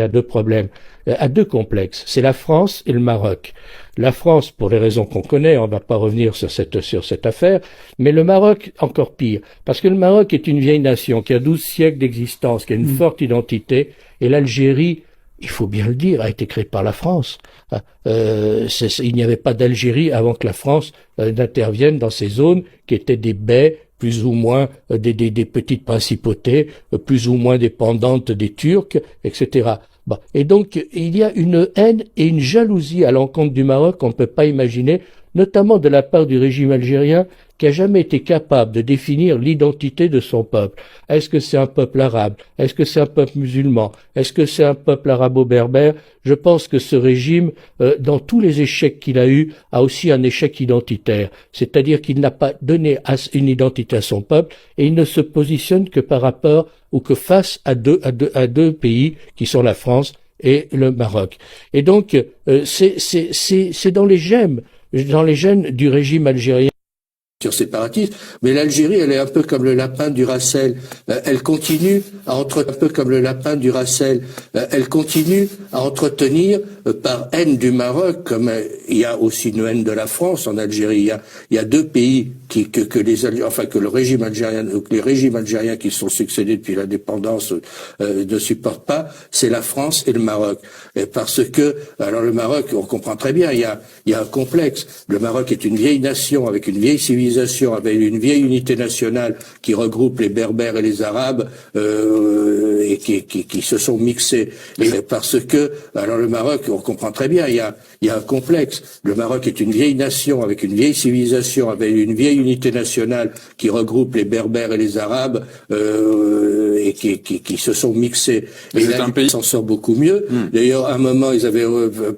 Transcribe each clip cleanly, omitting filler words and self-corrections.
a deux problèmes, a deux complexes. C'est la France et le Maroc. La France, pour les raisons qu'on connaît, on ne va pas revenir sur cette affaire, mais le Maroc, encore pire. Parce que le Maroc est une vieille nation qui a 12 siècles d'existence, qui a une forte identité, et l'Algérie, il faut bien le dire, a été créée par la France. Il n'y avait pas d'Algérie avant que la France n'intervienne dans ces zones qui étaient des baies, plus ou moins des petites principautés, plus ou moins dépendantes des Turcs, etc. Bon. Et donc, il y a une haine et une jalousie à l'encontre du Maroc qu'on ne peut pas imaginer, notamment de la part du régime algérien, qui a jamais été capable de définir l'identité de son peuple. Est-ce que c'est un peuple arabe? Est-ce que c'est un peuple musulman? Est-ce que c'est un peuple arabo-berbère? Je pense que ce régime, dans tous les échecs qu'il a eus, a aussi un échec identitaire. C'est-à-dire qu'il n'a pas donné une identité à son peuple et il ne se positionne que par rapport ou que face à deux pays qui sont la France et le Maroc. Et donc, c'est dans les gènes du régime algérien. Séparatiste, mais l'Algérie, elle est un peu comme le lapin du Racel. Elle continue à entretenir par haine du Maroc, comme il y a aussi une haine de la France en Algérie. Il y a deux pays que le régime algérien, les régimes algériens qui sont succédés depuis l'indépendance ne supportent pas, c'est la France et le Maroc. Et parce que, alors le Maroc, on comprend très bien, il y a un complexe. Le Maroc est une vieille nation avec une vieille civilisation, avec une vieille unité nationale qui regroupe les Berbères et les Arabes et qui se sont mixés. Et parce que, alors le Maroc, on comprend très bien, il y a un complexe. Le Maroc est une vieille nation avec une vieille civilisation, avec une vieille unité nationale qui regroupe les Berbères et les Arabes et qui se sont mixés. Et là, il s'en sort beaucoup mieux. D'ailleurs, à un moment, ils avaient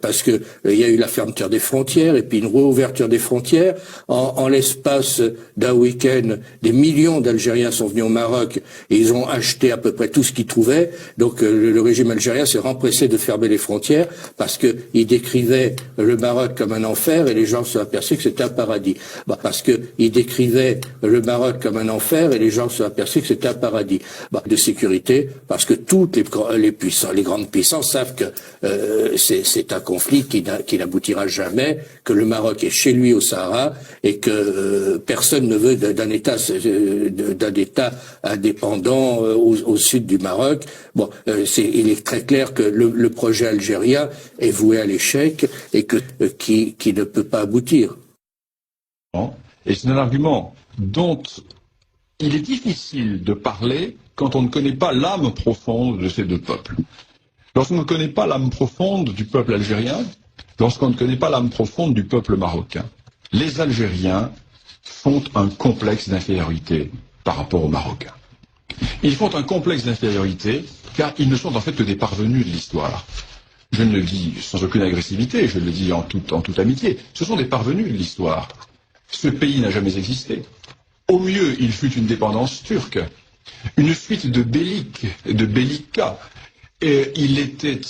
parce que il y a eu la fermeture des frontières et puis une réouverture des frontières en l'espace d'un week-end, des millions d'Algériens sont venus au Maroc et ils ont acheté à peu près tout ce qu'ils trouvaient. Donc le régime algérien s'est empressé de fermer les frontières parce que il décrivait le Maroc comme un enfer et les gens se sont aperçus que c'était un paradis. De sécurité, parce que toutes les grandes puissances savent que c'est un conflit qui n'aboutira jamais, que le Maroc est chez lui au Sahara et que personne ne veut d'un État indépendant au sud du Maroc. Bon, il est très clair que le projet algérien est voué à l'échec et qui ne peut pas aboutir. Et c'est un argument dont il est difficile de parler quand on ne connaît pas l'âme profonde de ces deux peuples. Lorsqu'on ne connaît pas l'âme profonde du peuple algérien, lorsqu'on ne connaît pas l'âme profonde du peuple marocain, les Algériens font un complexe d'infériorité par rapport aux Marocains. Ils font un complexe d'infériorité car ils ne sont en fait que des parvenus de l'histoire. Je ne le dis sans aucune agressivité, je le dis en toute amitié. Ce sont des parvenus de l'histoire. Ce pays n'a jamais existé. Au mieux, il fut une dépendance turque, une suite de bellicats. Et il était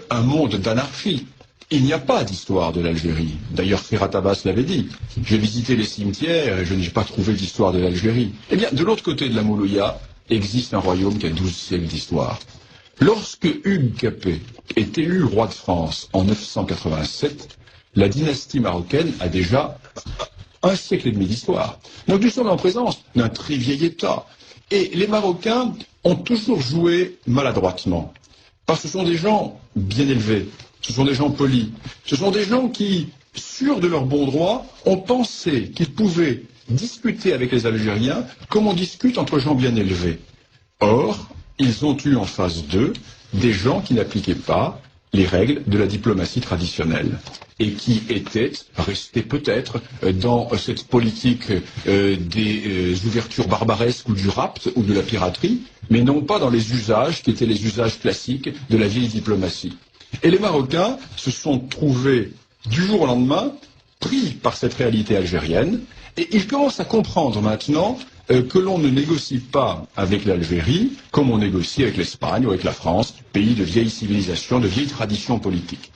un monde d'anarchie. Il n'y a pas d'histoire de l'Algérie. D'ailleurs, Ferhat Abbas l'avait dit. J'ai visité les cimetières et je n'ai pas trouvé d'histoire de l'Algérie. Eh bien, de l'autre côté de la Moulouya, existe un royaume qui a 12 siècles d'histoire. Lorsque Hugues Capet est élu roi de France en 987, la dynastie marocaine a déjà un siècle et demi d'histoire. Donc nous sommes en présence d'un très vieil État. Et les Marocains ont toujours joué maladroitement. Parce que ce sont des gens bien élevés, ce sont des gens polis, ce sont des gens qui, sûrs de leur bon droit, ont pensé qu'ils pouvaient discuter avec les Algériens comme on discute entre gens bien élevés. Or, ils ont eu en face d'eux des gens qui n'appliquaient pas les règles de la diplomatie traditionnelle et qui étaient restés peut-être dans cette politique des ouvertures barbaresques ou du rapt ou de la piraterie, mais non pas dans les usages qui étaient les usages classiques de la vieille diplomatie. Et les Marocains se sont trouvés du jour au lendemain pris par cette réalité algérienne et ils commencent à comprendre maintenant que l'on ne négocie pas avec l'Algérie comme on négocie avec l'Espagne ou avec la France, pays de vieille civilisation, de vieille tradition politique.